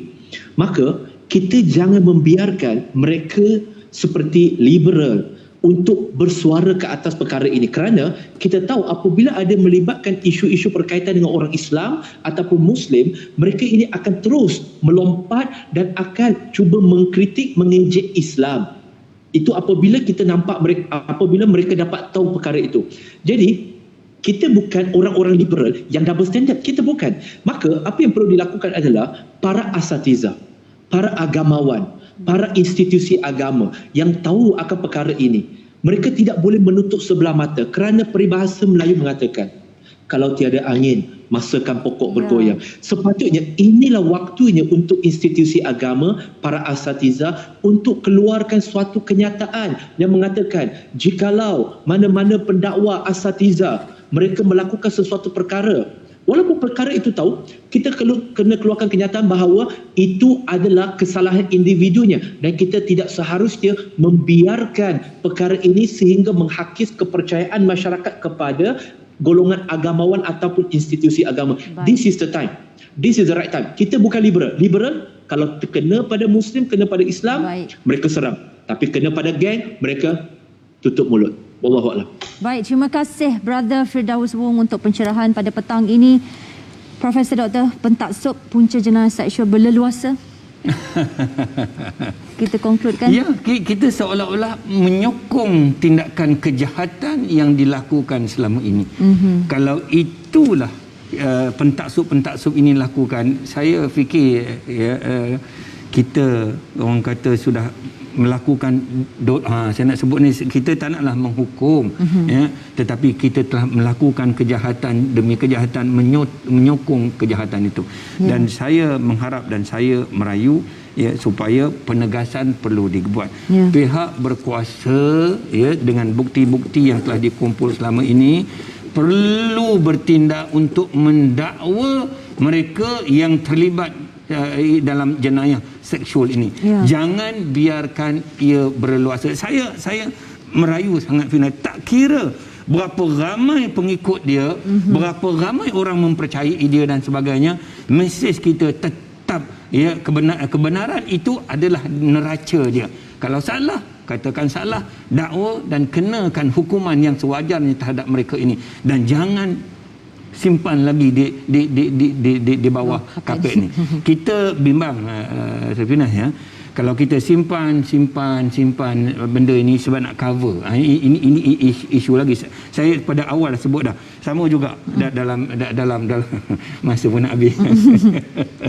Speaker 2: maka kita jangan membiarkan mereka seperti liberal untuk bersuara ke atas perkara ini, kerana kita tahu apabila ada melibatkan isu-isu berkaitan dengan orang Islam ataupun Muslim, mereka ini akan terus melompat dan akan cuba mengkritik, mengejek Islam. Itu apabila kita nampak mereka, apabila mereka dapat tahu perkara itu. Jadi kita bukan orang-orang liberal yang double standard, kita bukan. Maka apa yang perlu dilakukan adalah para asatiza, para agamawan, para institusi agama yang tahu akan perkara ini, mereka tidak boleh menutup sebelah mata, kerana peribahasa Melayu mengatakan, kalau tiada angin, masakan pokok bergoyang. Sepatutnya inilah waktunya untuk institusi agama, para asatiza, untuk keluarkan suatu kenyataan yang mengatakan, jikalau mana-mana pendakwa asatiza mereka melakukan sesuatu perkara, walaupun perkara itu tahu, kita kena keluarkan kenyataan bahawa itu adalah kesalahan individunya dan kita tidak seharusnya membiarkan perkara ini sehingga menghakis kepercayaan masyarakat kepada golongan agamawan ataupun institusi agama. Baik. This is the time. This is the right time. Kita bukan liberal. Liberal kalau kena pada Muslim, kena pada Islam, baik, mereka serang. Tapi kena pada geng, mereka tutup mulut. Wallahualam.
Speaker 1: Baik, terima kasih Brother Firdaus Wong untuk pencerahan pada petang ini. Profesor Doktor, pentaksub punca jenayah seksual berleluasa. Kita konkludkan.
Speaker 3: Ya, kita seolah-olah menyokong tindakan kejahatan yang dilakukan selama ini. Kalau itulah pentaksub-pentaksub ini lakukan, saya fikir kita orang kata sudah melakukan saya nak sebut ni, kita tak naklah menghukum, tetapi kita telah melakukan kejahatan demi kejahatan, menyokong kejahatan itu. Dan saya mengharap dan saya merayu supaya penegasan perlu dibuat. Pihak berkuasa dengan bukti-bukti yang telah dikumpul selama ini perlu bertindak untuk mendakwa mereka yang terlibat dalam jenayah seksual ini. Jangan biarkan ia berleluasa. Saya merayu sangat Fina, tak kira berapa ramai pengikut dia, berapa ramai orang mempercayai dia dan sebagainya, mesej kita tetap kebenaran itu adalah neraca dia. Kalau salah, katakan salah, dakwa dan kenakan hukuman yang sewajarnya terhadap mereka ini, dan jangan simpan lagi di bawah kapet ni. Kita bimbang Safina, Kalau kita simpan benda ini sebab nak cover. Ini isu lagi. Saya pada awal dah sebut dah. Sama juga dalam masa pun nak habis.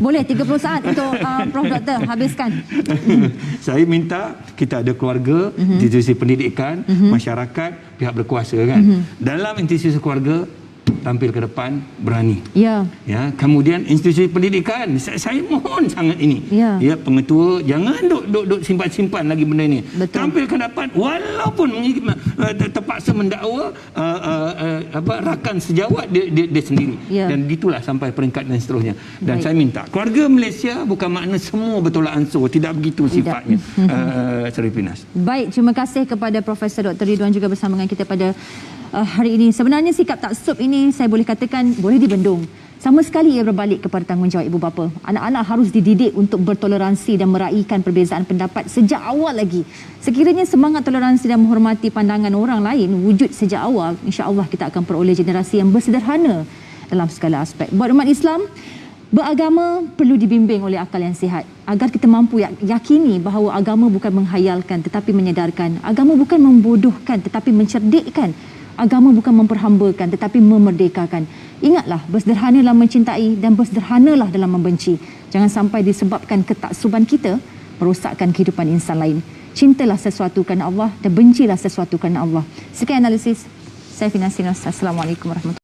Speaker 1: Boleh 30 saat untuk Prof Dr. habiskan.
Speaker 3: Saya minta kita ada keluarga, institusi pendidikan, masyarakat, pihak berkuasa kan. Dalam institusi keluarga tampil ke depan, berani.
Speaker 1: Ya.
Speaker 3: Ya, kemudian institusi pendidikan, saya mohon sangat ini.
Speaker 1: Ya.
Speaker 3: Ya, pengetua jangan duk simpan lagi benda ini.
Speaker 1: Betul.
Speaker 3: Tampil ke depan walaupun terpaksa mendakwa rakan sejawat dia sendiri.
Speaker 1: Ya.
Speaker 3: Dan gitulah sampai peringkat dan seterusnya. Dan
Speaker 1: Baik.
Speaker 3: saya minta keluarga Malaysia bukan makna semua bertolak ansur, tidak begitu sifatnya. Sarifinas.
Speaker 1: Baik, terima kasih kepada Profesor Dr. Ridwan juga bersama dengan kita pada hari ini. Sebenarnya sikap taksub ini saya boleh katakan boleh dibendung. Sama sekali ia berbalik kepada tanggungjawab ibu bapa. Anak-anak harus dididik untuk bertoleransi dan meraihkan perbezaan pendapat sejak awal lagi. Sekiranya semangat toleransi dan menghormati pandangan orang lain wujud sejak awal, insya-Allah kita akan peroleh generasi yang bersederhana dalam segala aspek. Buat umat Islam, beragama perlu dibimbing oleh akal yang sihat agar kita mampu yakini bahawa agama bukan menghayalkan tetapi menyedarkan. Agama bukan membodohkan tetapi mencerdikkan. Agama bukan memperhambakan tetapi memerdekakan. Ingatlah, bersederhanalah mencintai dan bersederhanalah dalam membenci. Jangan sampai disebabkan ketaksuban kita merosakkan kehidupan insan lain. Cintalah sesuatu kerana Allah dan bencilah sesuatu kerana Allah. Sekian analisis saya Financinos. Assalamualaikum warahmatullahi wabarakatuh.